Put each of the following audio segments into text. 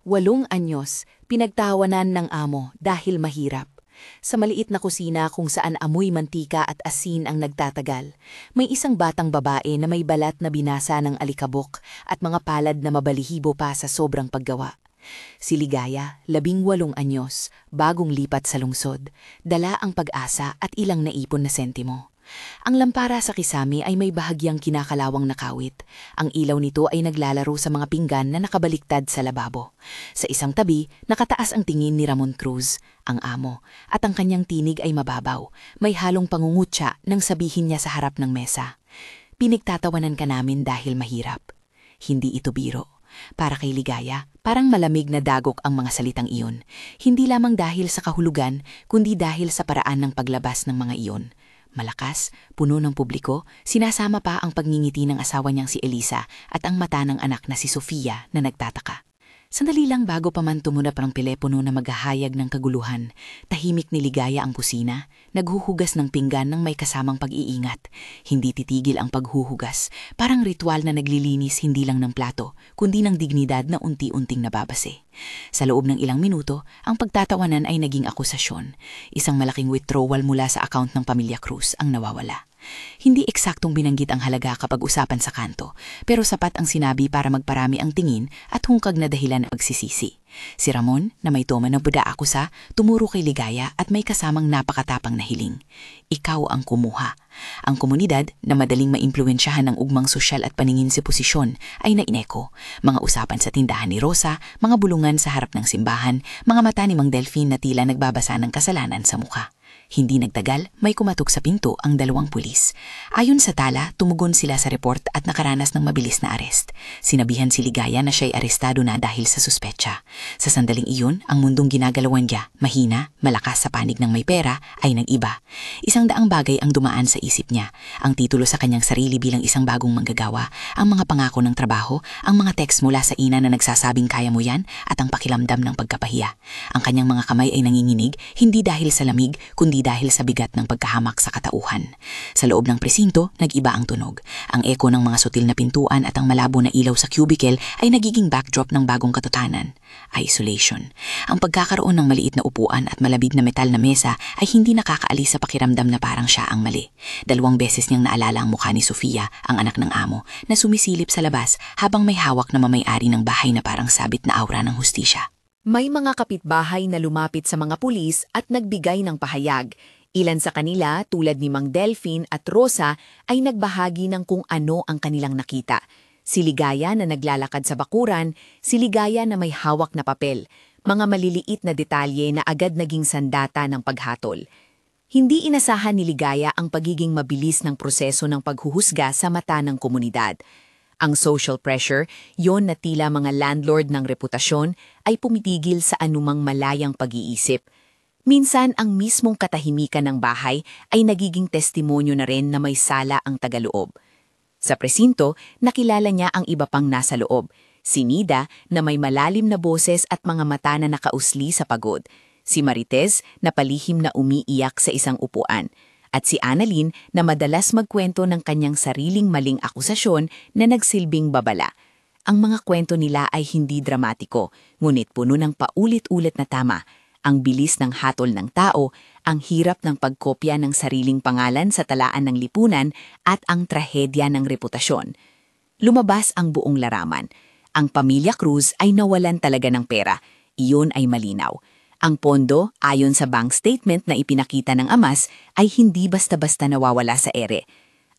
8 anyos, pinagtawanan ng amo dahil mahirap. Sa maliit na kusina kung saan amoy mantika at asin ang nagtatagal, may isang batang babae na may balat na binasa ng alikabok at mga palad na mabalihibo pa sa sobrang paggawa. Si Ligaya, 18 anyos, bagong lipat sa lungsod, dala ang pag-asa at ilang naipon na sentimo. Ang lampara sa kisame ay may bahagyang kinakalawang nakawit. Ang ilaw nito ay naglalaro sa mga pinggan na nakabaliktad sa lababo. Sa isang tabi, nakataas ang tingin ni Ramon Cruz, ang amo, at ang kanyang tinig ay mababaw. May halong pangungutya nang sabihin niya sa harap ng mesa. Pinagtatawanan ka namin dahil mahirap. Hindi ito biro. Para kay Ligaya, parang malamig na dagok ang mga salitang iyon. Hindi lamang dahil sa kahulugan, kundi dahil sa paraan ng paglabas ng mga iyon. Malakas, puno ng publiko, sinasama pa ang pagngingiti ng asawa niyang si Elisa at ang mata ng anak na si Sofia na nagtataka. Sandali lang bago pa man tumunap ang telepono na maghahayag ng kaguluhan, tahimik ni Ligaya ang kusina, naghuhugas ng pinggan ng may kasamang pag-iingat. Hindi titigil ang paghuhugas, parang ritual na naglilinis hindi lang ng plato, kundi ng dignidad na unti-unting nababase. Sa loob ng ilang minuto, ang pagtatawanan ay naging akusasyon. Isang malaking withdrawal mula sa account ng pamilya Cruz ang nawawala. Hindi eksaktong binanggit ang halaga kapag usapan sa kanto, pero sapat ang sinabi para magparami ang tingin at hungkag na dahilan ng pagsisisi. Si Ramon, na may toma ng buda-akusa, tumuro kay Ligaya at may kasamang napakatapang na hiling. Ikaw ang kumuha. Ang komunidad, na madaling maimpluwensyahan ng ugmang sosyal at paningin sa posisyon, ay naineko. Mga usapan sa tindahan ni Rosa, mga bulungan sa harap ng simbahan, mga mata ni Mang Delphine na tila nagbabasa ng kasalanan sa mukha. Hindi nagtagal, may kumatok sa pinto ang 2 pulis. Ayon sa tala, tumugon sila sa report at nakaranas ng mabilis na arest. Sinabihan si Ligaya na siya'y arestado na dahil sa suspetsa. Sa sandaling iyon, ang mundong ginagalawan niya, mahina, malakas sa panig ng may pera, ay nag-iba. 100 bagay ang dumaan sa isip niya. Ang titulo sa kanyang sarili bilang isang bagong manggagawa, ang mga pangako ng trabaho, ang mga text mula sa ina na nagsasabing kaya mo yan, at ang pakilamdam ng pagkapahiya. Ang kanyang mga kamay ay nanginginig, hindi dahil sa lamig, kundi dahil sa bigat ng pagkahamak sa katauhan. Sa loob ng presinto, nag-iba ang tunog. Ang eko ng mga sutil na pintuan at ang malabo na ilaw sa cubicle ay nagiging backdrop ng bagong katotohanan. Isolation. Ang pagkakaroon ng maliit na upuan at malabig na metal na mesa ay hindi nakakaalis sa pakiramdam na parang siya ang mali. 2 beses niyang naalala ang mukha ni Sofia, ang anak ng amo, na sumisilip sa labas habang may hawak na mamay-ari ng bahay na parang sabit na aura ng hustisya. May mga kapitbahay na lumapit sa mga pulis at nagbigay ng pahayag. Ilan sa kanila, tulad ni Mang Delphine at Rosa, ay nagbahagi ng kung ano ang kanilang nakita. Si Ligaya na naglalakad sa bakuran, si Ligaya na may hawak na papel, mga maliliit na detalye na agad naging sandata ng paghatol. Hindi inasahan ni Ligaya ang pagiging mabilis ng proseso ng paghuhusga sa mata ng komunidad. Ang social pressure, yon na tila mga landlord ng reputasyon, ay pumitigil sa anumang malayang pag-iisip. Minsan, ang mismong katahimikan ng bahay ay nagiging testimonyo na rin na may sala ang tagaloob. Sa presinto, nakilala niya ang iba pang nasa loob. Si Nida, na may malalim na boses at mga mata na nakausli sa pagod. Si Marites, na palihim na umiiyak sa isang upuan. At si Annalyn na madalas magkwento ng kanyang sariling maling akusasyon na nagsilbing babala. Ang mga kwento nila ay hindi dramatiko, ngunit puno ng paulit-ulit na tama. Ang bilis ng hatol ng tao, ang hirap ng pagkopya ng sariling pangalan sa talaan ng lipunan at ang trahedya ng reputasyon. Lumabas ang buong laraman. Ang pamilya Cruz ay nawalan talaga ng pera. Iyon ay malinaw. Ang pondo, ayon sa bank statement na ipinakita ng amas, ay hindi basta-basta nawawala sa ere.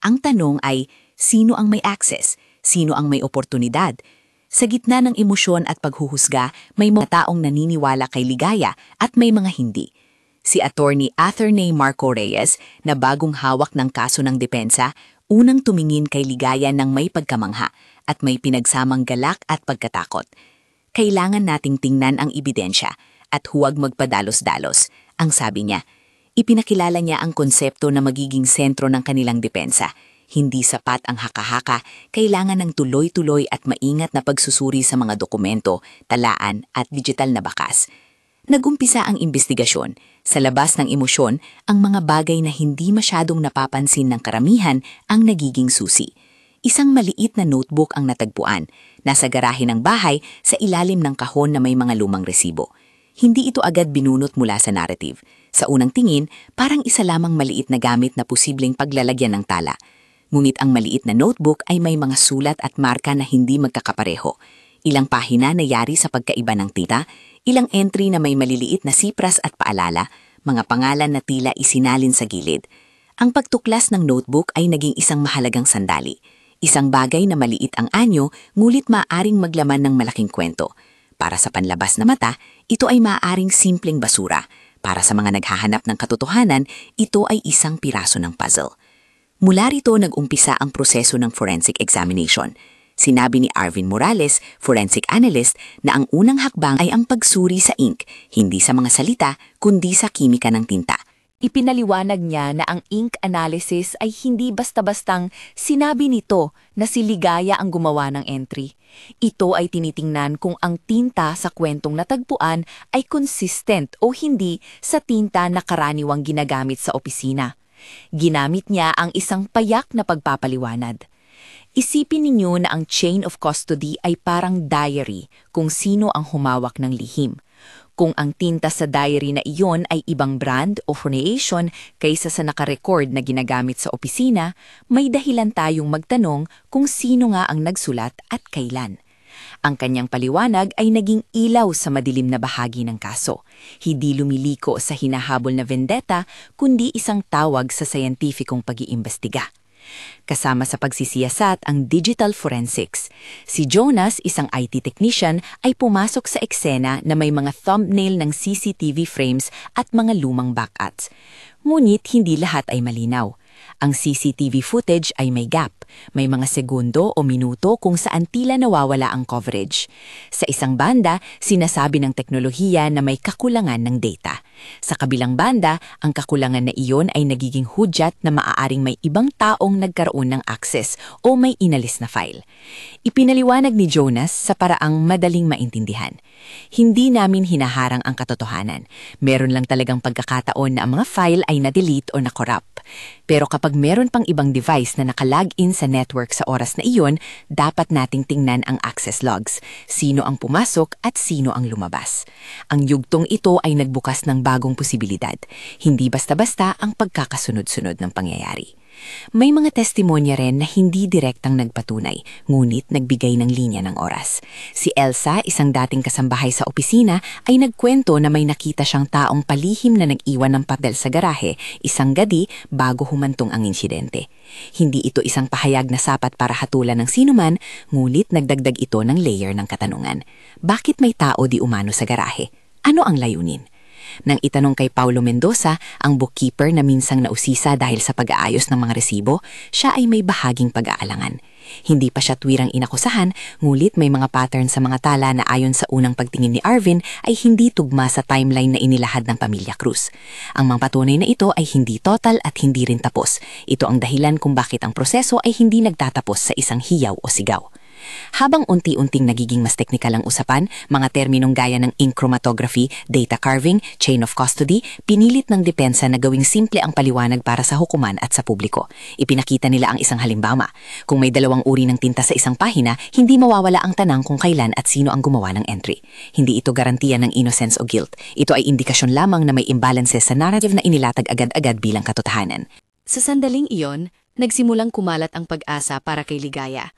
Ang tanong ay, sino ang may access? Sino ang may oportunidad? Sa gitna ng emosyon at paghuhusga, may mga taong naniniwala kay Ligaya at may mga hindi. Si Attorney Attorney Marco Reyes, na bagong hawak ng kaso ng depensa, unang tumingin kay Ligaya ng may pagkamangha at may pinagsamang galak at pagkatakot. Kailangan nating tingnan ang ebidensya at huwag magpadalos-dalos, ang sabi niya. Ipinakilala niya ang konsepto na magiging sentro ng kanilang depensa. Hindi sapat ang haka-haka, kailangan ng tuloy-tuloy at maingat na pagsusuri sa mga dokumento, talaan at digital na bakas. Nagumpisa ang imbestigasyon. Sa labas ng emosyon, ang mga bagay na hindi masyadong napapansin ng karamihan ang nagiging susi. Isang maliit na notebook ang natagpuan. Nasa garahe ng bahay sa ilalim ng kahon na may mga lumang resibo. Hindi ito agad binunot mula sa narrative. Sa unang tingin, parang isa lamang maliit na gamit na posibleng paglalagyan ng tala. Ngunit ang maliit na notebook ay may mga sulat at marka na hindi magkakapareho. Ilang pahina na yari sa pagkaiba ng tita, ilang entry na may maliliit na sipras at paalala, mga pangalan na tila isinalin sa gilid. Ang pagtuklas ng notebook ay naging isang mahalagang sandali. Isang bagay na maliit ang anyo, ngulit maaaring maglaman ng malaking kwento. Para sa panlabas na mata, ito ay maaaring simpleng basura. Para sa mga naghahanap ng katotohanan, ito ay isang piraso ng puzzle. Mula rito nag-umpisa ang proseso ng forensic examination. Sinabi ni Arvin Morales, forensic analyst, na ang unang hakbang ay ang pagsuri sa ink, hindi sa mga salita, kundi sa kimika ng tinta. Ipinaliwanag niya na ang ink analysis ay hindi basta-bastang sinabi nito na si Ligaya ang gumawa ng entry. Ito ay tinitingnan kung ang tinta sa kwentong natagpuan ay consistent o hindi sa tinta na karaniwang ginagamit sa opisina. Ginamit niya ang isang payak na pagpapaliwanag. Isipin ninyo na ang chain of custody ay parang diary kung sino ang humawak ng lihim. Kung ang tinta sa diary na iyon ay ibang brand o formulation kaysa sa nakarecord na ginagamit sa opisina, may dahilan tayong magtanong kung sino nga ang nagsulat at kailan. Ang kanyang paliwanag ay naging ilaw sa madilim na bahagi ng kaso. Hindi lumiliko sa hinahabol na vendetta, kundi isang tawag sa scientificong pag-iimbestiga. Kasama sa pagsisiyasat ang digital forensics. Si Jonas, isang IT technician, ay pumasok sa eksena na may mga thumbnail ng CCTV frames at mga lumang backups. Ngunit hindi lahat ay malinaw. Ang CCTV footage ay may gap. May mga segundo o minuto kung saan tila nawawala ang coverage. Sa isang banda, sinasabi ng teknolohiya na may kakulangan ng data. Sa kabilang banda, ang kakulangan na iyon ay nagiging hudyat na maaaring may ibang taong nagkaroon ng access o may inalis na file. Ipinaliwanag ni Jonas sa paraang madaling maintindihan. Hindi namin hinaharang ang katotohanan. Meron lang talagang pagkakataon na ang mga file ay na-delete o na-corrupt. Pero kapag meron pang ibang device na nakalagin sa network sa oras na iyon, dapat nating tingnan ang access logs. Sino ang pumasok at sino ang lumabas. Ang yugtong ito ay nagbukas ng bagong posibilidad. Hindi basta-basta ang pagkakasunod-sunod ng pangyayari. May mga testimonya rin na hindi direktang nagpatunay, ngunit nagbigay ng linya ng oras. Si Elsa, isang dating kasambahay sa opisina, ay nagkwento na may nakita siyang taong palihim na nag-iwan ng papel sa garahe, isang gabi bago humantong ang insidente. Hindi ito isang pahayag na sapat para hatulan ng sinuman, ngunit nagdagdag ito ng layer ng katanungan. Bakit may tao di umano sa garahe? Ano ang layunin? Nang itanong kay Paulo Mendoza, ang bookkeeper na minsang nausisa dahil sa pag-aayos ng mga resibo, siya ay may bahaging pag-aalangan. Hindi pa siya tuwirang inakusahan, ngulit may mga pattern sa mga tala na ayon sa unang pagtingin ni Arvin ay hindi tugma sa timeline na inilahad ng pamilya Cruz. Ang mga patunay na ito ay hindi total at hindi rin tapos. Ito ang dahilan kung bakit ang proseso ay hindi nagtatapos sa isang hiyaw o sigaw. Habang unti-unting nagiging mas teknikal ang usapan, mga terminong gaya ng ink chromatography, data carving, chain of custody, pinilit ng depensa na gawing simple ang paliwanag para sa hukuman at sa publiko. Ipinakita nila ang isang halimbawa. Kung may dalawang uri ng tinta sa isang pahina, hindi mawawala ang tanang kung kailan at sino ang gumawa ng entry. Hindi ito garantiya ng innocence o guilt. Ito ay indikasyon lamang na may imbalances sa narrative na inilatag agad-agad bilang katotohanan. Sa sandaling iyon, nagsimulang kumalat ang pag-asa para kay Ligaya.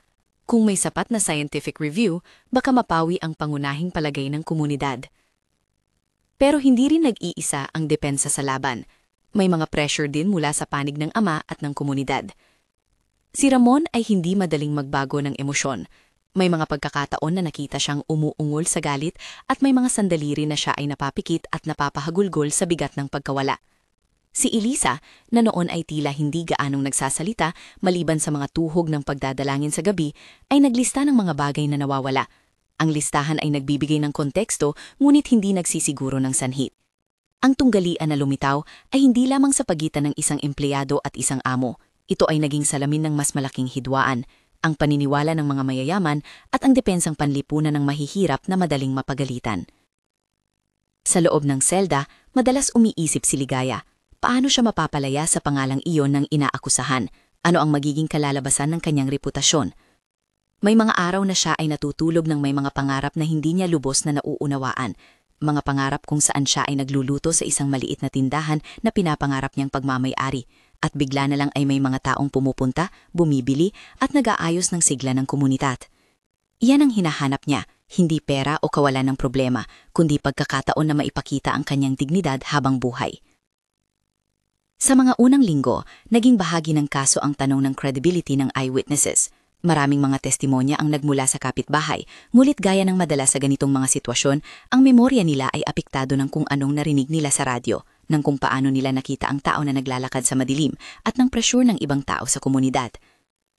Kung may sapat na scientific review, baka mapawi ang pangunahing palagay ng komunidad. Pero hindi rin nag-iisa ang depensa sa laban. May mga pressure din mula sa panig ng ama at ng komunidad. Si Ramon ay hindi madaling magbago ng emosyon. May mga pagkakataon na nakita siyang umuungol sa galit at may mga sandali rin na siya ay napapikit at napapahagulgol sa bigat ng pagkawala. Si Elisa, na noon ay tila hindi gaanong nagsasalita maliban sa mga tuhog ng pagdadalangin sa gabi, ay naglista ng mga bagay na nawawala. Ang listahan ay nagbibigay ng konteksto ngunit hindi nagsisiguro ng sanhi. Ang tunggalian na lumitaw ay hindi lamang sa pagitan ng isang empleyado at isang amo. Ito ay naging salamin ng mas malaking hidwaan, ang paniniwala ng mga mayayaman at ang depensang panlipunan ng mahihirap na madaling mapagalitan. Sa loob ng selda, madalas umiisip si Ligaya. Paano siya mapapalaya sa pangalang iyon ng inaakusahan? Ano ang magiging kalalabasan ng kanyang reputasyon? May mga araw na siya ay natutulog ng may mga pangarap na hindi niya lubos na nauunawaan. Mga pangarap kung saan siya ay nagluluto sa isang maliit na tindahan na pinapangarap niyang pagmamay-ari. At bigla na lang ay may mga taong pumupunta, bumibili at nag-aayos ng sigla ng komunidad. Iyan ang hinahanap niya, hindi pera o kawalan ng problema, kundi pagkakataon na maipakita ang kanyang dignidad habang buhay. Sa mga unang linggo, naging bahagi ng kaso ang tanong ng credibility ng eyewitnesses. Maraming mga testimonya ang nagmula sa kapitbahay, ngulit gaya ng madalas sa ganitong mga sitwasyon, ang memorya nila ay apektado ng kung anong narinig nila sa radyo, ng kung paano nila nakita ang tao na naglalakad sa madilim, at ng pressure ng ibang tao sa komunidad.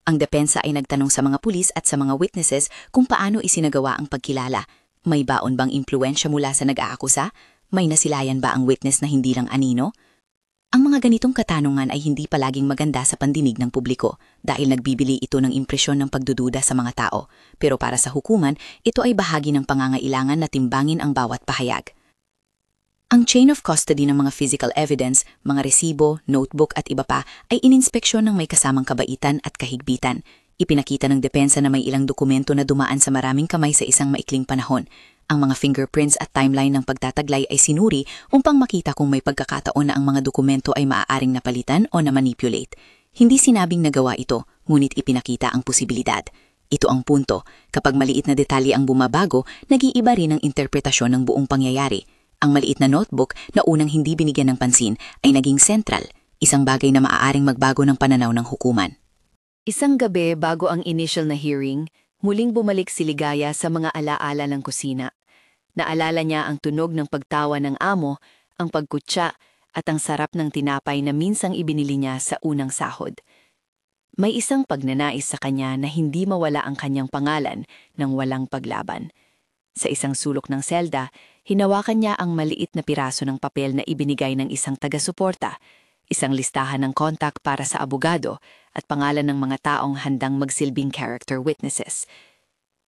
Ang depensa ay nagtanong sa mga pulis at sa mga witnesses kung paano isinagawa ang pagkilala. May baon bang impluensya mula sa nag-aakusa? May nasilayan ba ang witness na hindi lang anino? Ang mga ganitong katanungan ay hindi palaging maganda sa pandinig ng publiko dahil nagbibili ito ng impresyon ng pagdududa sa mga tao. Pero para sa hukuman, ito ay bahagi ng pangangailangan na timbangin ang bawat pahayag. Ang chain of custody ng mga physical evidence, mga resibo, notebook at iba pa ay ininspeksyon ng may kasamang kabaitan at kahigpitan. Ipinakita ng depensa na may ilang dokumento na dumaan sa maraming kamay sa isang maikling panahon. Ang mga fingerprints at timeline ng pagtataglay ay sinuri upang makita kung may pagkakataon na ang mga dokumento ay maaaring napalitan o na-manipulate. Hindi sinabing nagawa ito, ngunit ipinakita ang posibilidad. Ito ang punto, kapag maliit na detalye ang bumabago, nag-iiba rin ang interpretasyon ng buong pangyayari. Ang maliit na notebook na unang hindi binigyan ng pansin ay naging sentral, isang bagay na maaaring magbago ng pananaw ng hukuman. Isang gabi bago ang initial na hearing, muling bumalik si Ligaya sa mga alaala ng kusina. Naalala niya ang tunog ng pagtawa ng amo, ang pagkutya, at ang sarap ng tinapay na minsang ibinili niya sa unang sahod. May isang pagnanais sa kanya na hindi mawala ang kanyang pangalan nang walang paglaban. Sa isang sulok ng selda, hinawakan niya ang maliit na piraso ng papel na ibinigay ng isang taga-suporta, isang listahan ng kontak para sa abogado at pangalan ng mga taong handang magsilbing character witnesses.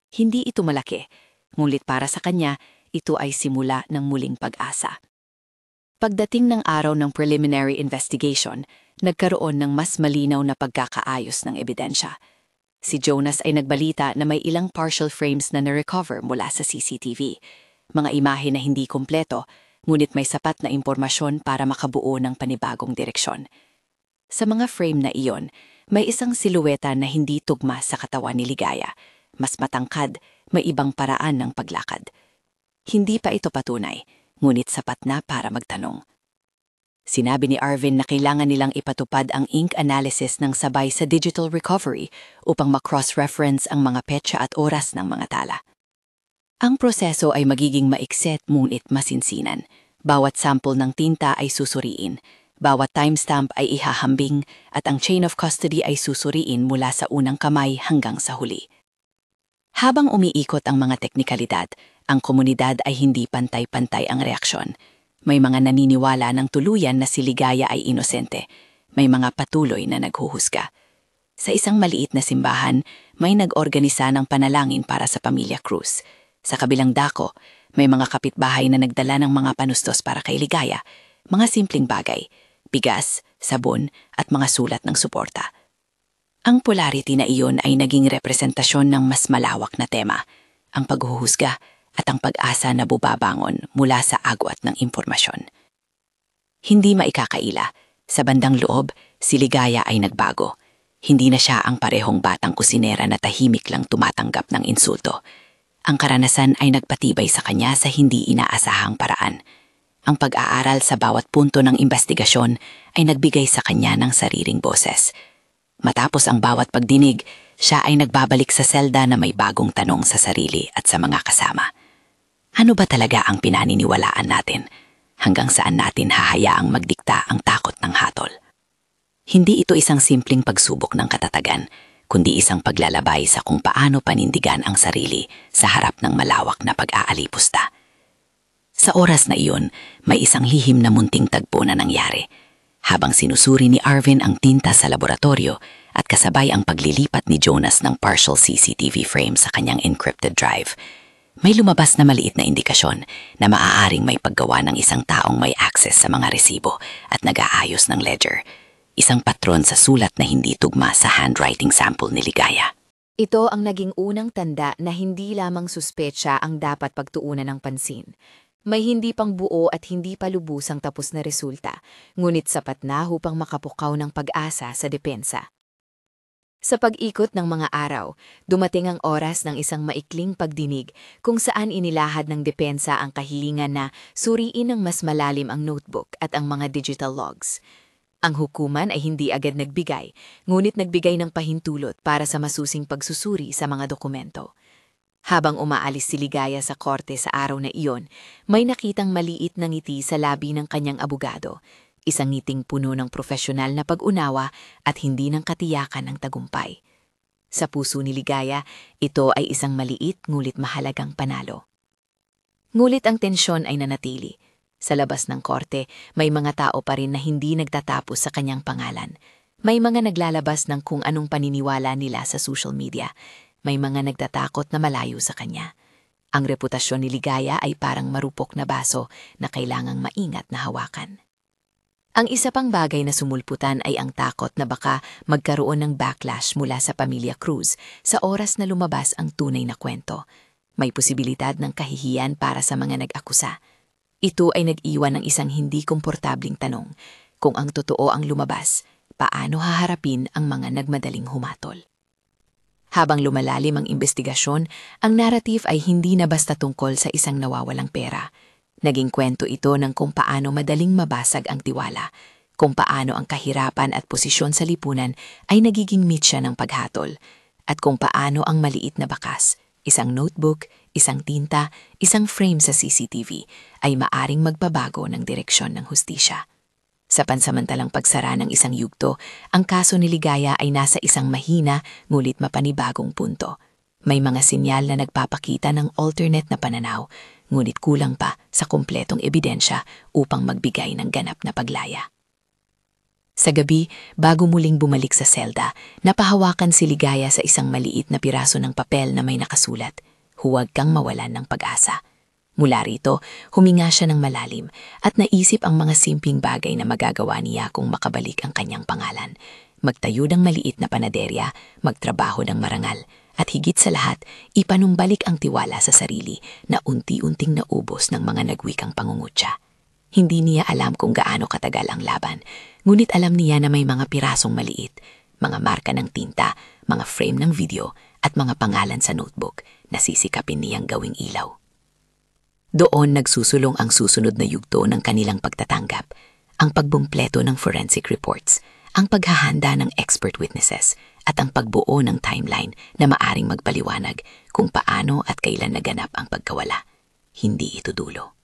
Hindi ito malaki, ngunit para sa kanya, ito ay simula ng muling pag-asa. Pagdating ng araw ng preliminary investigation, nagkaroon ng mas malinaw na pagkakaayos ng ebidensya. Si Jonas ay nagbalita na may ilang partial frames na na-recover mula sa CCTV. Mga imahe na hindi kumpleto, ngunit may sapat na impormasyon para makabuo ng panibagong direksyon. Sa mga frame na iyon, may isang silueta na hindi tugma sa katawan ni Ligaya. Mas matangkad, may ibang paraan ng paglakad. Hindi pa ito patunay, ngunit sapat na para magtanong. Sinabi ni Arvin na kailangan nilang ipatupad ang ink analysis ng sabay sa digital recovery upang ma-cross-reference ang mga petsa at oras ng mga tala. Ang proseso ay magiging maikset ngunit masinsinan. Bawat sample ng tinta ay susuriin, bawat timestamp ay ihahambing at ang chain of custody ay susuriin mula sa unang kamay hanggang sa huli. Habang umiikot ang mga teknikalidad, ang komunidad ay hindi pantay-pantay ang reaksyon. May mga naniniwala ng tuluyan na si Ligaya ay inosente. May mga patuloy na naghuhusga. Sa isang maliit na simbahan, may nag-organisa ng panalangin para sa pamilya Cruz. Sa kabilang dako, may mga kapitbahay na nagdala ng mga panustos para kay Ligaya, mga simpleng bagay, bigas, sabon at mga sulat ng suporta. Ang polarity na iyon ay naging representasyon ng mas malawak na tema, ang paghuhusga at ang pag-asa na bubabangon mula sa agwat ng impormasyon. Hindi maikakaila, sa bandang loob, si Ligaya ay nagbago. Hindi na siya ang parehong batang kusinera na tahimik lang tumatanggap ng insulto. Ang karanasan ay nagpatibay sa kanya sa hindi inaasahang paraan. Ang pag-aaral sa bawat punto ng investigasyon ay nagbigay sa kanya ng sariling boses. Matapos ang bawat pagdinig, siya ay nagbabalik sa selda na may bagong tanong sa sarili at sa mga kasama. Ano ba talaga ang pinaniniwalaan natin? Hanggang saan natin hahayaang magdikta ang takot ng hatol? Hindi ito isang simpleng pagsubok ng katatagan, kundi isang paglalabay sa kung paano panindigan ang sarili sa harap ng malawak na pag-aalipusta. Sa oras na iyon, may isang lihim na munting tagpo na nangyari. Habang sinusuri ni Arvin ang tinta sa laboratorio at kasabay ang paglilipat ni Jonas ng partial CCTV frame sa kanyang encrypted drive, may lumabas na maliit na indikasyon na maaaring may paggawa ng isang taong may access sa mga resibo at nag-aayos ng ledger. isang patron sa sulat na hindi tugma sa handwriting sample ni Ligaya. Ito ang naging unang tanda na hindi lamang suspetsa ang dapat pagtuunan ng pansin. May hindi pang buo at hindi pa lubusang tapos na resulta, ngunit sapat na upang makapukaw ng pag-asa sa depensa. Sa pag-ikot ng mga araw, dumating ang oras ng isang maikling pagdinig kung saan inilahad ng depensa ang kahilingan na suriin ng mas malalim ang notebook at ang mga digital logs. Ang hukuman ay hindi agad nagbigay, ngunit nagbigay ng pahintulot para sa masusing pagsusuri sa mga dokumento. Habang umaalis si Ligaya sa korte sa araw na iyon, may nakitang maliit na ngiti sa labi ng kanyang abogado. Isang ngiting puno ng profesional na pag-unawa at hindi ng katiyakan ng tagumpay. Sa puso ni Ligaya, ito ay isang maliit ngulit mahalagang panalo. Ngulit ang tensyon ay nanatili. Sa labas ng korte, may mga tao pa rin na hindi nagtatapos sa kanyang pangalan. May mga naglalabas ng kung anong paniniwala nila sa social media. May mga nagtatakot na malayo sa kanya. Ang reputasyon ni Ligaya ay parang marupok na baso na kailangang maingat na hawakan. Ang isa pang bagay na sumulputan ay ang takot na baka magkaroon ng backlash mula sa pamilya Cruz sa oras na lumabas ang tunay na kwento. May posibilidad ng kahihiyan para sa mga nag-akusa. Ito ay nag-iwan ng isang hindi komportabling tanong. Kung ang totoo ang lumabas, paano haharapin ang mga nagmadaling humatol? Habang lumalalim ang investigasyon, ang narrative ay hindi na basta tungkol sa isang nawawalang pera. Naging kwento ito ng kung paano madaling mabasag ang tiwala, kung paano ang kahirapan at posisyon sa lipunan ay nagiging mitya ng paghatol, at kung paano ang maliit na bakas, isang notebook, isang tinta, isang frame sa CCTV ay maaring magbabago ng direksyon ng hustisya. Sa pansamantalang pagsara ng isang yugto, ang kaso ni Ligaya ay nasa isang mahina ngulit mapanibagong punto. May mga sinyal na nagpapakita ng alternate na pananaw, ngunit kulang pa sa kumpletong ebidensya upang magbigay ng ganap na paglaya. Sa gabi, bago muling bumalik sa selda, napahawakan si Ligaya sa isang maliit na piraso ng papel na may nakasulat, "Huwag kang mawalan ng pag-asa." Mula rito, huminga siya ng malalim at naisip ang mga simpleng bagay na magagawa niya kung makabalik ang kanyang pangalan. Magtayo ng maliit na panaderya, magtrabaho ng marangal, at higit sa lahat, ipanumbalik ang tiwala sa sarili na unti-unting naubos ng mga nagwikang pangungutya. Hindi niya alam kung gaano katagal ang laban, ngunit alam niya na may mga pirasong maliit, mga marka ng tinta, mga frame ng video, at mga pangalan sa notebook na sisikapin niyang gawing ilaw. Doon nagsusulong ang susunod na yugto ng kanilang pagtatanggap, ang pagbumpleto ng forensic reports, ang paghahanda ng expert witnesses, at ang pagbuo ng timeline na maaring magpaliwanag kung paano at kailan naganap ang pagkawala. Hindi ito dulo.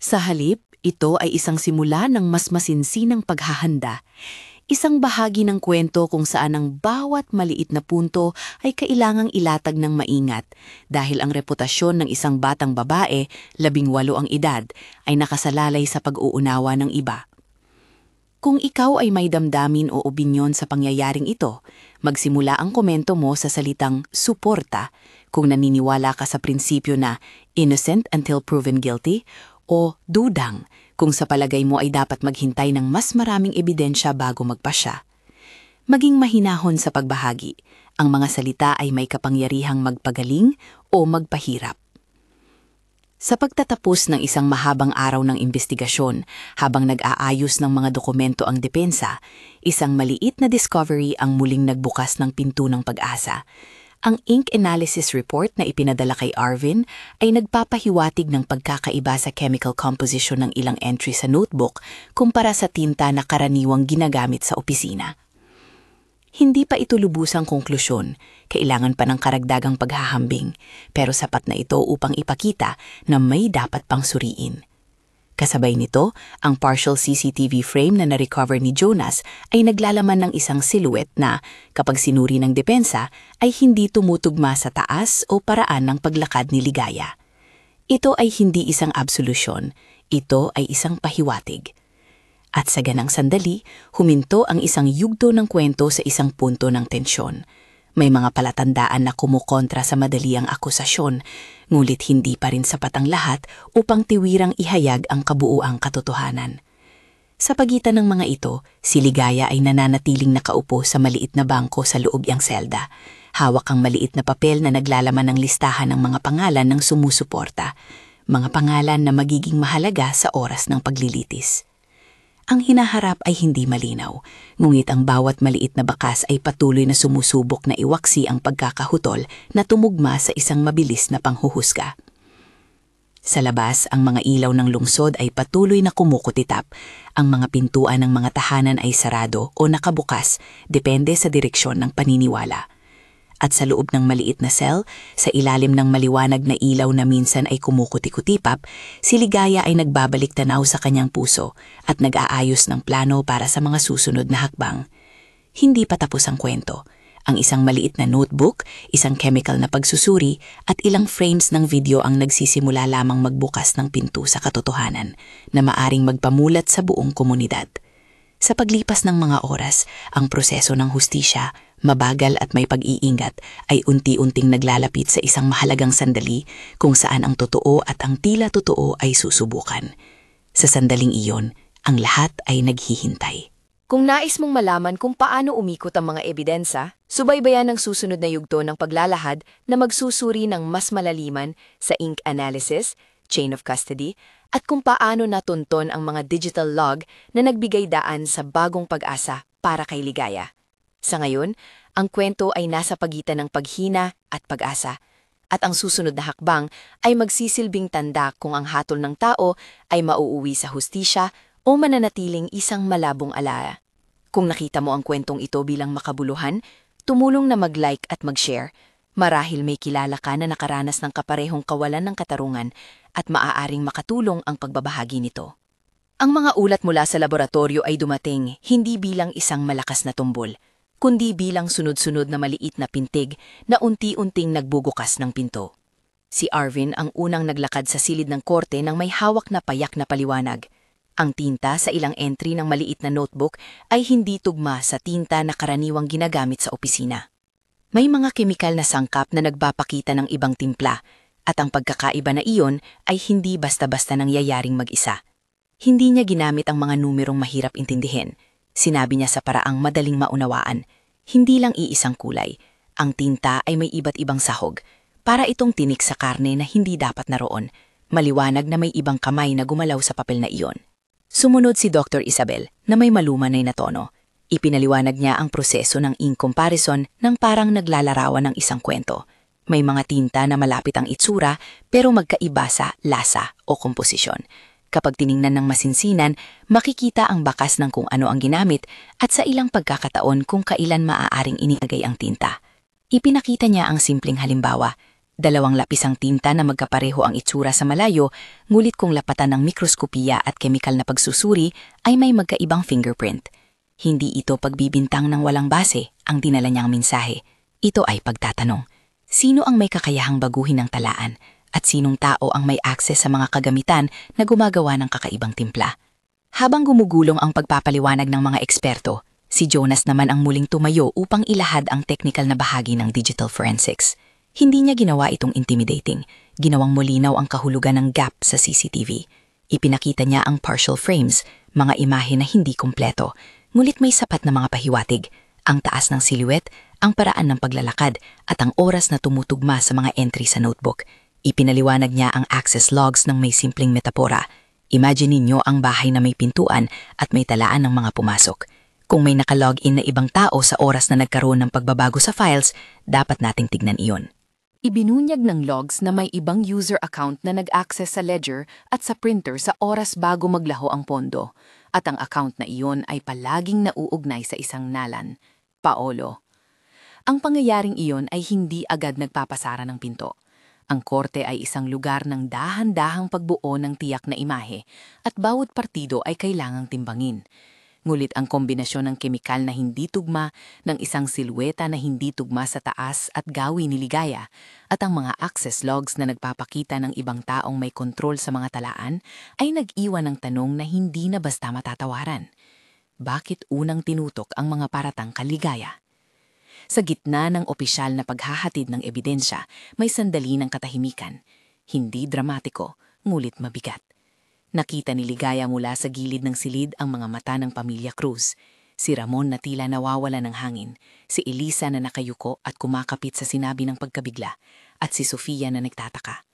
Sa halip, ito ay isang simula ng mas masinsinang paghahanda. Isang bahagi ng kwento kung saan ang bawat maliit na punto ay kailangang ilatag ng maingat dahil ang reputasyon ng isang batang babae, 18 ang edad, ay nakasalalay sa pag-uunawa ng iba. Kung ikaw ay may damdamin o opinyon sa pangyayaring ito, magsimula ang komento mo sa salitang suporta kung naniniwala ka sa prinsipyo na innocent until proven guilty o dudang kung sa palagay mo ay dapat maghintay ng mas maraming ebidensya bago magpasya. Maging mahinahon sa pagbahagi. Ang mga salita ay may kapangyarihang magpagaling o magpahirap. Sa pagtatapos ng isang mahabang araw ng investigasyon, habang nag-aayos ng mga dokumento ang depensa, isang maliit na discovery ang muling nagbukas ng pinto ng pag-asa. Ang ink analysis report na ipinadala kay Arvin ay nagpapahiwatig ng pagkakaiba sa chemical composition ng ilang entry sa notebook kumpara sa tinta na karaniwang ginagamit sa opisina. Hindi pa ito lubusang konklusyon, kailangan pa ng karagdagang paghahambing, pero sapat na ito upang ipakita na may dapat pang suriin. Kasabay nito, ang partial CCTV frame na na-recover ni Jonas ay naglalaman ng isang silhouette na, kapag sinuri ng depensa, ay hindi tumutugma sa taas o paraan ng paglakad ni Ligaya. Ito ay hindi isang absolusyon, ito ay isang pahiwatig. At sa ganang sandali, huminto ang isang yugto ng kwento sa isang punto ng tensyon. May mga palatandaan na kumukontra sa madali ang akusasyon, ngulit hindi pa rin sapat ang lahat upang tiwirang ihayag ang kabuuang katotohanan. Sa pagitan ng mga ito, si Ligaya ay nananatiling nakaupo sa maliit na bangko sa loob ng selda. Hawak ang maliit na papel na naglalaman ng listahan ng mga pangalan ng sumusuporta. Mga pangalan na magiging mahalaga sa oras ng paglilitis. Ang hinaharap ay hindi malinaw, ngunit ang bawat maliit na bakas ay patuloy na sumusubok na iwaksi ang pagkakahutol na tumugma sa isang mabilis na panghuhusga. Sa labas, ang mga ilaw ng lungsod ay patuloy na kumukutitap. Ang mga pintuan ng mga tahanan ay sarado o nakabukas, depende sa direksyon ng paniniwala. At sa loob ng maliit na cell, sa ilalim ng maliwanag na ilaw na minsan ay kumukuti-kutipap, si Ligaya ay nagbabalik tanaw sa kanyang puso at nag-aayos ng plano para sa mga susunod na hakbang. Hindi pa tapos ang kwento. Ang isang maliit na notebook, isang chemical na pagsusuri, at ilang frames ng video ang nagsisimula lamang magbukas ng pinto sa katotohanan na maaring magpamulat sa buong komunidad. Sa paglipas ng mga oras, ang proseso ng hustisya, mabagal at may pag-iingat, ay unti-unting naglalapit sa isang mahalagang sandali kung saan ang totoo at ang tila totoo ay susubukan. Sa sandaling iyon, ang lahat ay naghihintay. Kung nais mong malaman kung paano umikot ang mga ebidensya, subaybayan ang susunod na yugto ng paglalahad na magsusuri ng mas malaliman sa ink analysis, chain of custody, at kung paano natunton ang mga digital log na nagbigay daan sa bagong pag-asa para kay Ligaya. Sa ngayon, ang kwento ay nasa pagitan ng paghina at pag-asa, at ang susunod na hakbang ay magsisilbing tanda kung ang hatol ng tao ay mauuwi sa hustisya o mananatiling isang malabong alaala. Kung nakita mo ang kwentong ito bilang makabuluhan, tumulong na mag-like at mag-share. Marahil may kilala ka na nakaranas ng kaparehong kawalan ng katarungan at maaaring makatulong ang pagbabahagi nito. Ang mga ulat mula sa laboratorio ay dumating hindi bilang isang malakas na tumbol, kundi bilang sunod-sunod na maliit na pintig na unti-unting nagbubukas ng pinto. Si Arvin ang unang naglakad sa silid ng korte nang may hawak na payak na paliwanag. Ang tinta sa ilang entry ng maliit na notebook ay hindi tugma sa tinta na karaniwang ginagamit sa opisina. May mga kemikal na sangkap na nagpapakita ng ibang timpla, at ang pagkakaiba na iyon ay hindi basta-basta nangyayaring mag-isa. Hindi niya ginamit ang mga numerong mahirap intindihin. Sinabi niya sa paraang madaling maunawaan. Hindi lang iisang kulay. Ang tinta ay may iba't ibang sahog. Para itong tinik sa karne na hindi dapat naroon. Maliwanag na may ibang kamay na gumalaw sa papel na iyon. Sumunod si Dr. Isabel na may malumanay na tono. Ipinaliwanag niya ang proseso ng ink comparison ng parang naglalarawan ng isang kwento. May mga tinta na malapit ang itsura pero magkaiba sa lasa o komposisyon. Kapag tiningnan ng masinsinan, makikita ang bakas ng kung ano ang ginamit at sa ilang pagkakataon kung kailan maaaring inilagay ang tinta. Ipinakita niya ang simpleng halimbawa. 2 lapisang tinta na magkapareho ang itsura sa malayo, ngulit kung lapatan ng mikroskopiya at kemikal na pagsusuri ay may magkaibang fingerprint. Hindi ito pagbibintang ng walang base ang dinala niyang mensahe. Ito ay pagtatanong. Sino ang may kakayahang baguhin ng talaan at sinong tao ang may akses sa mga kagamitan na gumagawa ng kakaibang timpla? Habang gumugulong ang pagpapaliwanag ng mga eksperto, si Jonas naman ang muling tumayo upang ilahad ang technical na bahagi ng digital forensics. Hindi niya ginawa itong intimidating. Ginawang molinaw ang kahulugan ng gap sa CCTV. Ipinakita niya ang partial frames, mga imahe na hindi kumpleto, ngulit may sapat na mga pahiwatig, ang taas ng silhouette, ang paraan ng paglalakad, at ang oras na tumutugma sa mga entry sa notebook. Ipinaliwanag niya ang access logs ng may simpleng metapora. Imagine ninyo ang bahay na may pintuan at may talaan ng mga pumasok. Kung may nakalogin na ibang tao sa oras na nagkaroon ng pagbabago sa files, dapat nating tignan iyon. Ibinunyag ng logs na may ibang user account na nag-access sa ledger at sa printer sa oras bago maglaho ang pondo. At ang account na iyon ay palaging nauugnay sa isang nalan, Paolo. Ang pangyayaring iyon ay hindi agad nagpapasara ng pinto. Ang korte ay isang lugar ng dahan-dahang pagbuo ng tiyak na imahe at bawat partido ay kailangang timbangin. Ngulit ang kombinasyon ng kemikal na hindi tugma, ng isang silweta na hindi tugma sa taas at gawi ni Ligaya, at ang mga access logs na nagpapakita ng ibang taong may kontrol sa mga talaan, ay nag-iwan ng tanong na hindi na basta matatawaran. Bakit unang tinutok ang mga paratang kaligaya? Sa gitna ng opisyal na paghahatid ng ebidensya, may sandali ng katahimikan. Hindi dramatiko, ngulit mabigat. Nakita ni Ligaya mula sa gilid ng silid ang mga mata ng pamilya Cruz. Si Ramon na tila nawawala ng hangin, si Elisa na nakayuko at kumakapit sa sinabi ng pagkabigla, at si Sofia na nagtataka.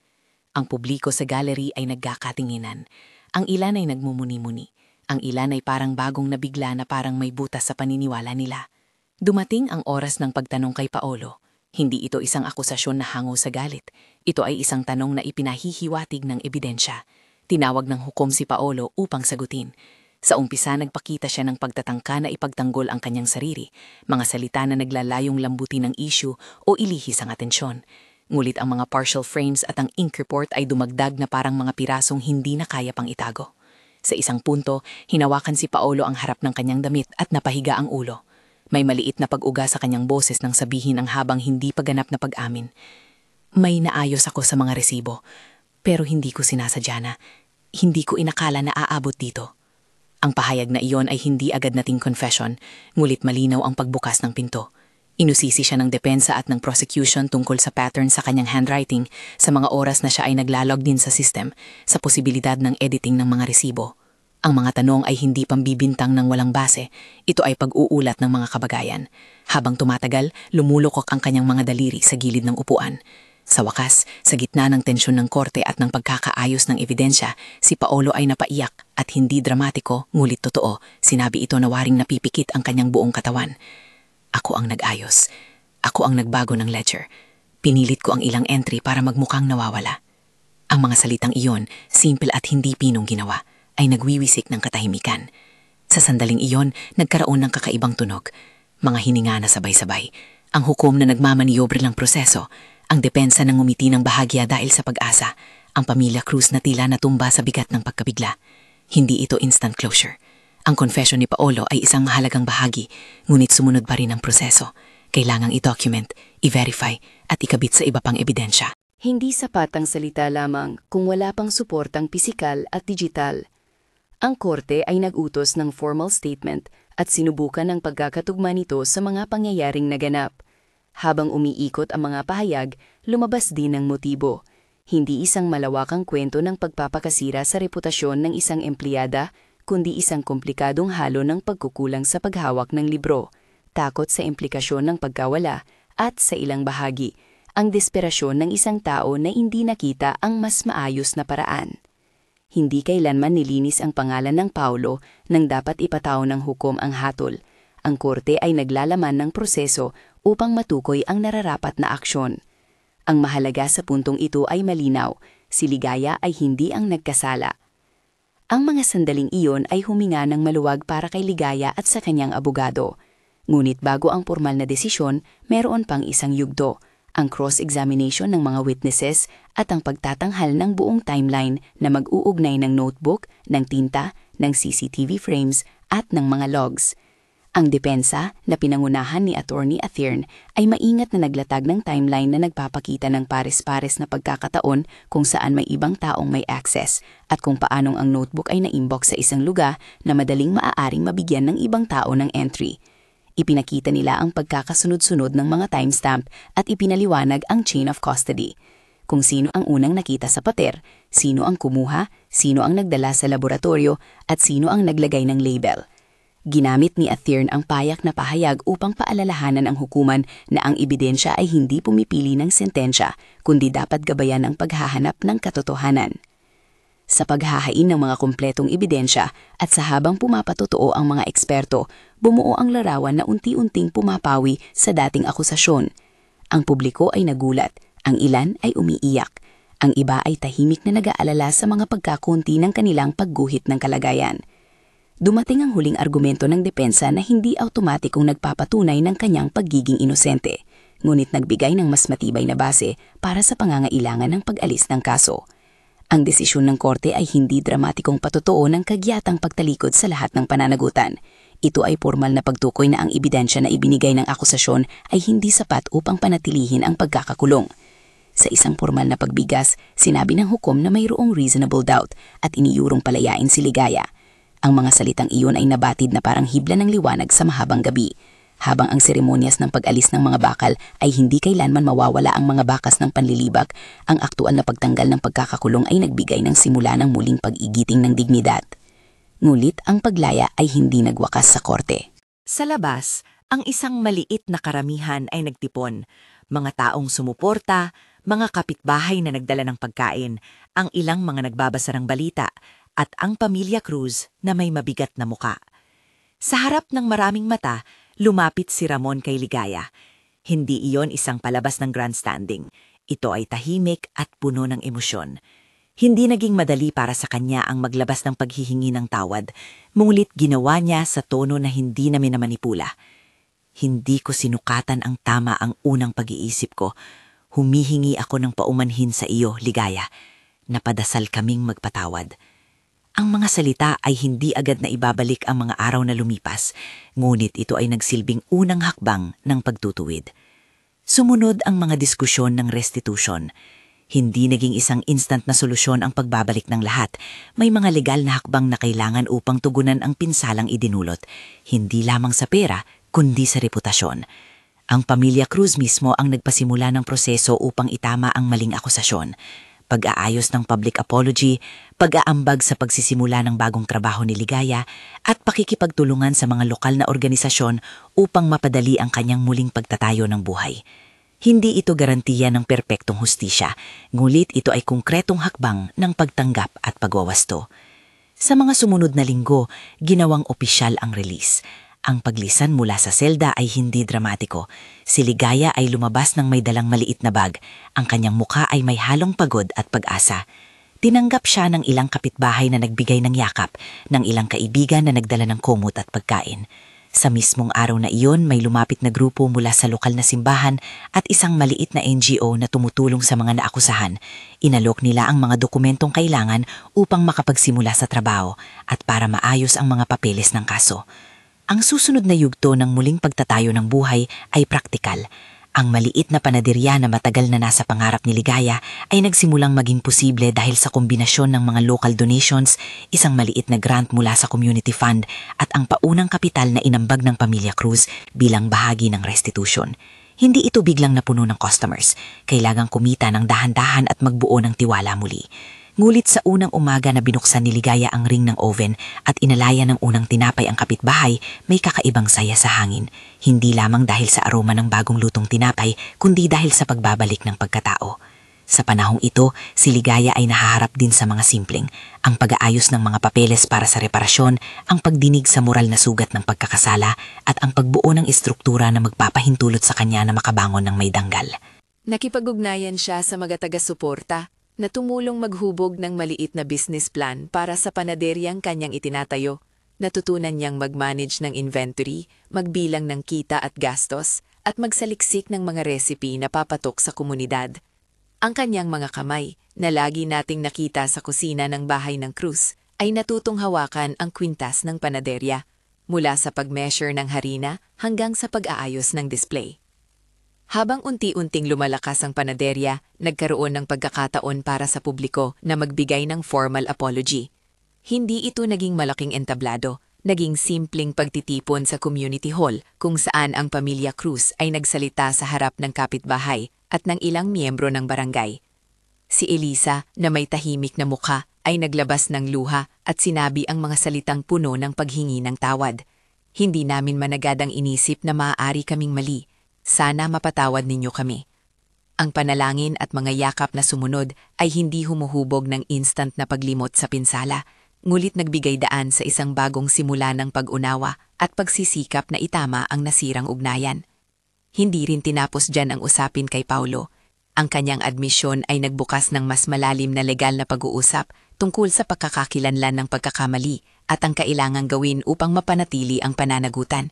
Ang publiko sa gallery ay nagkakatinginan. Ang ilan ay nagmumuni-muni. Ang ilan ay parang bagong nabigla na parang may butas sa paniniwala nila. Dumating ang oras ng pagtanong kay Paolo. Hindi ito isang akusasyon na hango sa galit. Ito ay isang tanong na ipinahihiwatig ng ebidensya. Tinawag ng hukom si Paolo upang sagutin. Sa umpisa nagpakita siya ng pagtatangka na ipagtanggol ang kanyang sarili, mga salita na naglalayong lambutin ng issue o ilihis ang atensyon. Ngulit ang mga partial frames at ang ink report ay dumagdag na parang mga pirasong hindi na kaya pang itago. Sa isang punto, hinawakan si Paolo ang harap ng kanyang damit at napahiga ang ulo. May maliit na pag-uga sa kanyang boses nang sabihin ang habang hindi paganap na pag-amin. May naayos ako sa mga resibo, pero hindi ko sinasadya na. Hindi ko inakala na aabot dito. Ang pahayag na iyon ay hindi agad nating confession, ngulit malinaw ang pagbukas ng pinto. Inusisi siya ng depensa at ng prosecution tungkol sa pattern sa kanyang handwriting sa mga oras na siya ay naglalog din sa system, sa posibilidad ng editing ng mga resibo. Ang mga tanong ay hindi pambibintang ng walang base, ito ay pag-uulat ng mga kabagayan. Habang tumatagal, lumulukok ang kanyang mga daliri sa gilid ng upuan. Sa wakas, sa gitna ng tensyon ng korte at ng pagkakaayos ng ebidensya, si Paolo ay napaiyak at hindi dramatiko, ngulit totoo. Sinabi ito na waring napipikit ang kanyang buong katawan. Ako ang nag-ayos. Ako ang nagbago ng ledger. Pinilit ko ang ilang entry para magmukhang nawawala. Ang mga salitang iyon, simple at hindi pinong ginawa, ay nagwiwisik ng katahimikan. Sa sandaling iyon, nagkaroon ng kakaibang tunog. Mga hininga na sabay-sabay. Ang hukom na nagmamaniobre ng proseso. Ang depensa ng ngumiti ng bahagya dahil sa pag-asa. Ang pamilya Cruz na tila natumba sa bigat ng pagkabigla. Hindi ito instant closure. Ang confession ni Paolo ay isang mahalagang bahagi, ngunit sumunod pa rin ang proseso. Kailangang i-document, i-verify, at ikabit sa iba pang ebidensya. Hindi sapat ang salita lamang kung wala pang suportang pisikal at digital. Ang korte ay nag-utos ng formal statement at sinubukan ang pagkakatugma nito sa mga pangyayaring naganap. Habang umiikot ang mga pahayag, lumabas din ang motibo. Hindi isang malawakang kwento ng pagpapakasira sa reputasyon ng isang empleyada, kundi isang komplikadong halo ng pagkukulang sa paghawak ng libro, takot sa implikasyon ng pagkawala, at sa ilang bahagi, ang desperasyon ng isang tao na hindi nakita ang mas maayos na paraan. Hindi kailanman nilinis ang pangalan ng Paolo nang dapat ipataw ng hukom ang hatol. Ang korte ay naglalaman ng proseso upang matukoy ang nararapat na aksyon. Ang mahalaga sa puntong ito ay malinaw, si Ligaya ay hindi ang nagkasala. Ang mga sandaling iyon ay huminga ng maluwag para kay Ligaya at sa kanyang abogado. Ngunit bago ang formal na desisyon, meron pang isang yugto, ang cross-examination ng mga witnesses at ang pagtatanghal ng buong timeline na mag-uugnay ng notebook, ng tinta, ng CCTV frames at ng mga logs. Ang depensa na pinangunahan ni Attorney Athirn ay maingat na naglatag ng timeline na nagpapakita ng pares-pares na pagkakataon kung saan may ibang taong may access at kung paanong ang notebook ay na-inbox sa isang lugar na madaling maaaring mabigyan ng ibang tao ng entry. Ipinakita nila ang pagkakasunod-sunod ng mga timestamp at ipinaliwanag ang chain of custody. Kung sino ang unang nakita sa pader, sino ang kumuha, sino ang nagdala sa laboratorio at sino ang naglagay ng label. Ginamit ni Athirn ang payak na pahayag upang paalalahanan ang hukuman na ang ebidensya ay hindi pumipili ng sentensya, kundi dapat gabayan ang paghahanap ng katotohanan. Sa paghahain ng mga kumpletong ebidensya at sa habang pumapatotoo ang mga eksperto, bumuo ang larawan na unti-unting pumapawi sa dating akusasyon. Ang publiko ay nagulat, ang ilan ay umiiyak, ang iba ay tahimik na nag-aalala sa mga pagkakunti ng kanilang pagguhit ng kalagayan. Dumating ang huling argumento ng depensa na hindi automatikong nagpapatunay ng kanyang pagiging inosente, ngunit nagbigay ng mas matibay na base para sa pangangailangan ng pag-alis ng kaso. Ang desisyon ng korte ay hindi dramatikong patotoo ng kagyatang pagtalikod sa lahat ng pananagutan. Ito ay formal na pagtukoy na ang ebidensya na ibinigay ng akusasyon ay hindi sapat upang panatilihin ang pagkakakulong. Sa isang formal na pagbigas, sinabi ng hukom na mayroong reasonable doubt at iniyurong palayain si Ligaya. Ang mga salitang iyon ay nabatid na parang hibla ng liwanag sa mahabang gabi. habang ang seremonyas ng pag-alis ng mga bakal ay hindi kailanman mawawala ang mga bakas ng panlilibak, ang aktual na pagtanggal ng pagkakakulong ay nagbigay ng simula ng muling pag-igiting ng dignidad. Ngulit ang paglaya ay hindi nagwakas sa korte. Sa labas, ang isang maliit na karamihan ay nagtipon. Mga taong sumuporta, mga kapitbahay na nagdala ng pagkain, ang ilang mga nagbabasa ng balita, at ang pamilya Cruz na may mabigat na muka. Sa harap ng maraming mata, lumapit si Ramon kay Ligaya. Hindi iyon isang palabas ng grandstanding. Ito ay tahimik at puno ng emosyon. Hindi naging madali para sa kanya ang maglabas ng paghihingi ng tawad, ngunit ginawa niya sa tono na hindi na minamanipula. Hindi ko sinukatan ang tama ang unang pag-iisip ko. Humihingi ako ng paumanhin sa iyo, Ligaya. Napadasal kaming magpatawad. Ang mga salita ay hindi agad na ibabalik ang mga araw na lumipas, ngunit ito ay nagsilbing unang hakbang ng pagtutuwid. Sumunod ang mga diskusyon ng restitution. Hindi naging isang instant na solusyon ang pagbabalik ng lahat. May mga legal na hakbang na kailangan upang tugunan ang pinsalang idinulot, hindi lamang sa pera, kundi sa reputasyon. Ang pamilya Cruz mismo ang nagpasimula ng proseso upang itama ang maling akusasyon. Pag-aayos ng public apology, pag-aambag sa pagsisimula ng bagong trabaho ni Ligaya, at pakikipagtulungan sa mga lokal na organisasyon upang mapadali ang kanyang muling pagtatayo ng buhay. Hindi ito garantiya ng perpektong hustisya, ngulit ito ay konkretong hakbang ng pagtanggap at pagwawasto. Sa mga sumunod na linggo, ginawang opisyal ang release. Ang paglisan mula sa selda ay hindi dramatiko. Si Ligaya ay lumabas ng may dalang maliit na bag. Ang kanyang mukha ay may halong pagod at pag-asa. Tinanggap siya ng ilang kapitbahay na nagbigay ng yakap, ng ilang kaibigan na nagdala ng kumot at pagkain. Sa mismong araw na iyon, may lumapit na grupo mula sa lokal na simbahan at isang maliit na NGO na tumutulong sa mga naakusahan. Inalok nila ang mga dokumentong kailangan upang makapagsimula sa trabaho at para maayos ang mga papeles ng kaso. Ang susunod na yugto ng muling pagtatayo ng buhay ay praktikal. Ang maliit na panaderya na matagal na nasa pangarap ni Ligaya ay nagsimulang maging posible dahil sa kombinasyon ng mga local donations, isang maliit na grant mula sa community fund at ang paunang kapital na inambag ng pamilya Cruz bilang bahagi ng restitution. Hindi ito biglang napuno ng customers. Kailangang kumita ng dahan-dahan at magbuo ng tiwala muli. Ngulit sa unang umaga na binuksan ni Ligaya ang ring ng oven at inalaya ng unang tinapay ang kapitbahay, may kakaibang saya sa hangin. Hindi lamang dahil sa aroma ng bagong lutong tinapay, kundi dahil sa pagbabalik ng pagkatao. Sa panahong ito, si Ligaya ay nahaharap din sa mga simpleng, ang pag-aayos ng mga papeles para sa reparasyon, ang pagdinig sa moral na sugat ng pagkakasala, at ang pagbuo ng estruktura na magpapahintulot sa kanya na makabangon ng may danggal. Nakipag-ugnayan siya sa mga taga-suporta na tumulong maghubog ng maliit na business plan para sa panaderyang kanyang itinatayo. Natutunan niyang mag-manage ng inventory, magbilang ng kita at gastos, at magsaliksik ng mga recipe na papatok sa komunidad. Ang kanyang mga kamay, na lagi nating nakita sa kusina ng bahay ng Cruz, ay natutong hawakan ang kwintas ng panaderya, mula sa pag-measure ng harina hanggang sa pag-aayos ng display. Habang unti-unting lumalakas ang panaderya, nagkaroon ng pagkakataon para sa publiko na magbigay ng formal apology. Hindi ito naging malaking entablado, naging simpleng pagtitipon sa community hall kung saan ang pamilya Cruz ay nagsalita sa harap ng kapitbahay at ng ilang miyembro ng barangay. Si Elisa, na may tahimik na mukha, ay naglabas ng luha at sinabi ang mga salitang puno ng paghingi ng tawad. Hindi namin managadang inisip na maaari kaming mali. Sana mapatawad ninyo kami. Ang panalangin at mga yakap na sumunod ay hindi humuhubog ng instant na paglimot sa pinsala, ngulit nagbigay daan sa isang bagong simula ng pag-unawa at pagsisikap na itama ang nasirang ugnayan. Hindi rin tinapos dyan ang usapin kay Paulo. Ang kanyang admisyon ay nagbukas ng mas malalim na legal na pag-uusap tungkol sa pagkakakilanlan ng pagkakamali at ang kailangang gawin upang mapanatili ang pananagutan.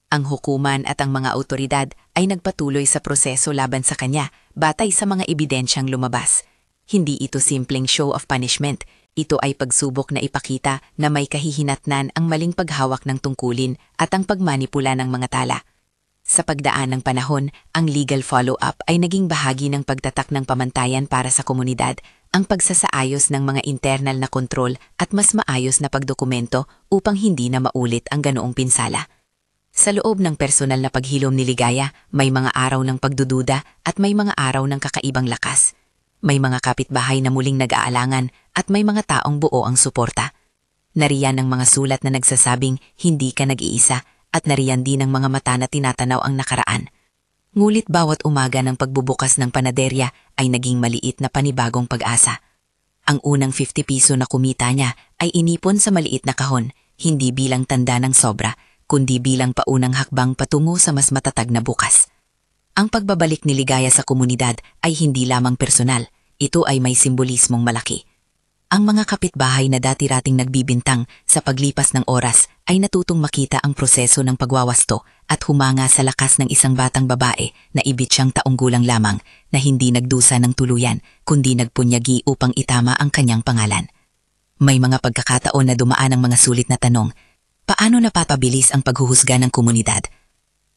Ang hukuman at ang mga autoridad ay nagpatuloy sa proseso laban sa kanya batay sa mga ebidensyang lumabas. Hindi ito simpleng show of punishment. Ito ay pagsubok na ipakita na may kahihinatnan ang maling paghawak ng tungkulin at ang pagmanipula ng mga tala. Sa pagdaan ng panahon, ang legal follow-up ay naging bahagi ng pagtatak ng pamantayan para sa komunidad, ang pagsasaayos ng mga internal na kontrol at mas maayos na pagdokumento upang hindi na maulit ang ganoong pinsala. Sa loob ng personal na paghilom ni Ligaya, may mga araw ng pagdududa at may mga araw ng kakaibang lakas. May mga kapitbahay na muling nag-aalangan at may mga taong buo ang suporta. Nariyan ang mga sulat na nagsasabing hindi ka nag-iisa at nariyan din ang mga mata na tinatanaw ang nakaraan. Ngulit bawat umaga ng pagbubukas ng panaderya ay naging maliit na panibagong pag-asa. Ang unang 50 piso na kumita niya ay inipon sa maliit na kahon, hindi bilang tanda ng sobra, kundi bilang paunang hakbang patungo sa mas matatag na bukas. Ang pagbabalik ni Ligaya sa komunidad ay hindi lamang personal, ito ay may simbolismong malaki. Ang mga kapitbahay na dati-rating nagbibintang sa paglipas ng oras ay natutong makita ang proseso ng pagwawasto at humanga sa lakas ng isang batang babae na ibit siyang taong gulang lamang na hindi nagdusa ng tuluyan kundi nagpunyagi upang itama ang kanyang pangalan. May mga pagkakataon na dumaan ang mga sulit na tanong. Paano napapabilis ang paghuhusga ng komunidad?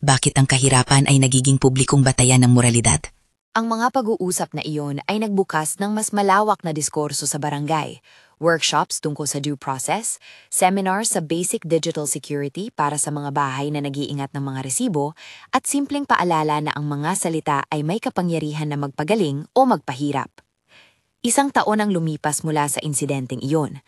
Bakit ang kahirapan ay nagiging publikong batayan ng moralidad? Ang mga pag-uusap na iyon ay nagbukas ng mas malawak na diskurso sa barangay, workshops tungkol sa due process, seminars sa basic digital security para sa mga bahay na nag-iingat ng mga resibo, at simpleng paalala na ang mga salita ay may kapangyarihan na magpagaling o magpahirap. Isang taon ang lumipas mula sa insidenteng iyon.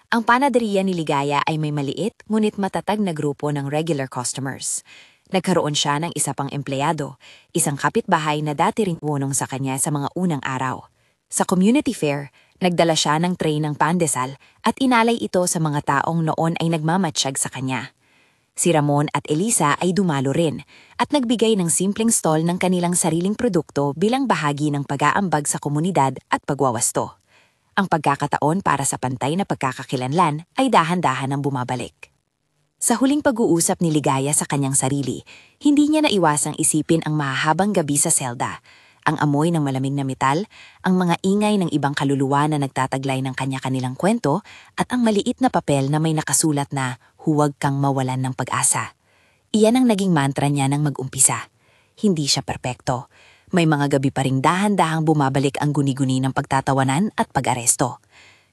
Ang panaderiya ni Ligaya ay may maliit ngunit matatag na grupo ng regular customers. Nagkaroon siya ng isa pang empleyado, isang kapitbahay na dati ring wonong sa kanya sa mga unang araw. Sa community fair, nagdala siya ng tray ng pandesal at inalay ito sa mga taong noon ay nagmamatsyag sa kanya. Si Ramon at Elisa ay dumalo rin at nagbigay ng simpleng stall ng kanilang sariling produkto bilang bahagi ng pag-aambag sa komunidad at pagwawasto. Ang pagkakataon para sa pantay na pagkakakilanlan ay dahan-dahan ang bumabalik. Sa huling pag-uusap ni Ligaya sa kanyang sarili, hindi niya naiwasang isipin ang mahahabang gabi sa selda, ang amoy ng malamig na metal, ang mga ingay ng ibang kaluluwa na nagtataglay ng kanya-kanilang kwento, at ang maliit na papel na may nakasulat na huwag kang mawalan ng pag-asa. Iyan ang naging mantra niya nang mag-umpisa. Hindi siya perpekto. May mga gabi pa ring dahan-dahang bumabalik ang guni-guni ng pagtatawanan at pag-aresto.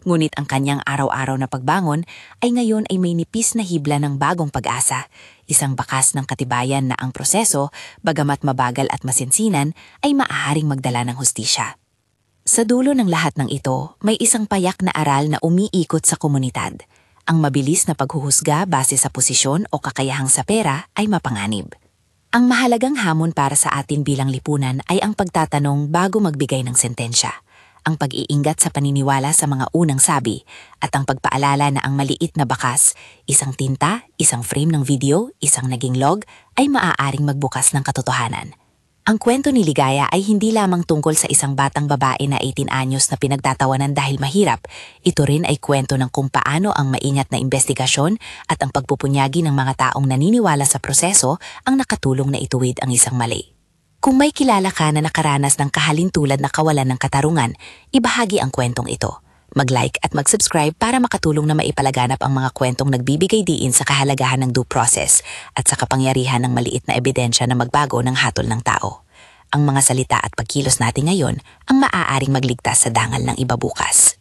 Ngunit ang kanyang araw-araw na pagbangon ay ngayon ay may nipis na hibla ng bagong pag-asa, isang bakas ng katibayan na ang proseso, bagamat mabagal at masinsinan, ay maaaring magdala ng hustisya. Sa dulo ng lahat ng ito, may isang payak na aral na umiikot sa komunidad. Ang mabilis na paghuhusga base sa posisyon o kakayahang sa pera ay mapanganib. Ang mahalagang hamon para sa atin bilang lipunan ay ang pagtatanong bago magbigay ng sentensya, ang pag-iingat sa paniniwala sa mga unang sabi, at ang pagpaalala na ang maliit na bakas, isang tinta, isang frame ng video, isang naging log, ay maaaring magbukas ng katotohanan. Ang kwento ni Ligaya ay hindi lamang tungkol sa isang batang babae na 18 anyos na pinagtatawanan dahil mahirap. Ito rin ay kwento ng kung paano ang maingat na investigasyon at ang pagpupunyagi ng mga taong naniniwala sa proseso ang nakatulong na ituwid ang isang mali. Kung may kilala ka na nakaranas ng kahalintulad na kawalan ng katarungan, ibahagi ang kwentong ito. Mag-like at mag-subscribe para makatulong na maipalaganap ang mga kwentong nagbibigay diin sa kahalagahan ng due process at sa kapangyarihan ng maliit na ebidensya na magbago ng hatol ng tao. Ang mga salita at pagkilos natin ngayon ang maaaring magligtas sa dangal ng iba bukas.